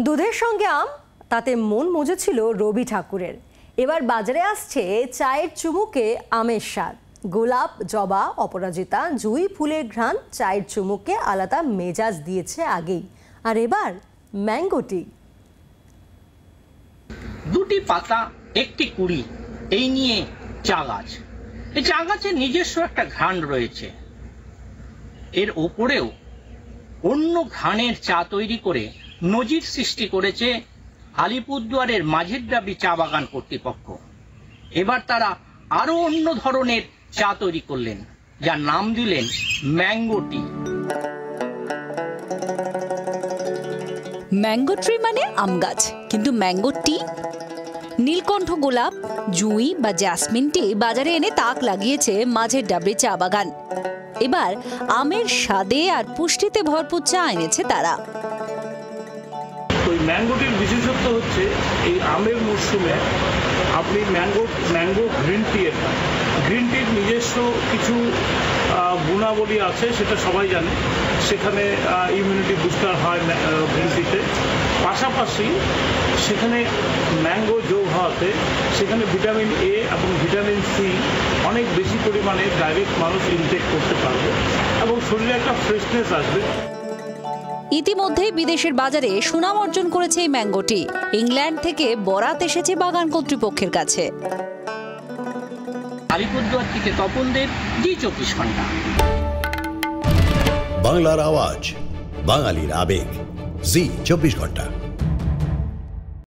দুধের সঙ্গে আম, তাতে মন মজেছিল রবি ঠাকুরের। এবার বাজারে আসছে চায়ের চুমুকে আমের স্বাদ। গোলাপ, জবা, অপরাজিতা, জুঁই ফুলের ঘ্রাণ চায়ের চুমুকে আলাদা মেজাজ দিয়েছে আগেই। আর এবার ম্যাঙ্গো টি। দুটি পাতা, একটি কুড়ি, এই নিয়ে চা গাছ। এই চা গাছের নিজস্ব একটা ঘ্রাণ রয়েছে। এর ওপরেও অন্য ঘ্রাণের চা তৈরি করে নজির সৃষ্টি করেছে আলিপুরদুয়ারের মাঝের ডাবরি চা বাগান কর্তৃপক্ষ। এবার তারা আরো অন্য ধরনের চা তৈরি করলেন, যার নাম দিলেন ম্যাঙ্গো টি। ম্যাঙ্গো ট্রি মানে আম গাছ, কিন্তু ম্যাঙ্গো টি? নীলকণ্ঠ গোলাপ, জুঁই বা জ্যাসমিন টি বাজারে এনে তাক লাগিয়েছে মাঝের ডাবরি চা বাগান। এবার আমের স্বাদে আর পুষ্টিতে ভরপুর চা এনেছে তারা। ওই ম্যাঙ্গোটির বিশেষত্ব হচ্ছে এই আমের মরশুমে আপনি ম্যাঙ্গো গ্রিন টির নিজস্ব কিছু গুণাবলী আছে, সেটা সবাই জানে। সেখানে ইমিউনিটি বুস্টার হয় গ্রিন টিতে, পাশাপাশি সেখানে ম্যাঙ্গো যোগ হওয়াতে সেখানে ভিটামিন এ এবং ভিটামিন সি অনেক বেশি পরিমাণে ডাইরেক্ট মানুষ ইনটেক করতে পারবে এবং শরীরে একটা ফ্রেশনেস আসবে। ইতিমধ্যে বিদেশের বাজারে সুনাম অর্জন করেছে এই ম্যাঙ্গো টি। ইংল্যান্ড থেকে বরাত এসেছে বাগান কর্তৃপক্ষের কাছে। আলিপুরদুয়ার থেকে তপন দেব, জি 24 ঘন্টা। বাংলার আওয়াজ, বাঙালির আবেগ, জি 24 ঘন্টা।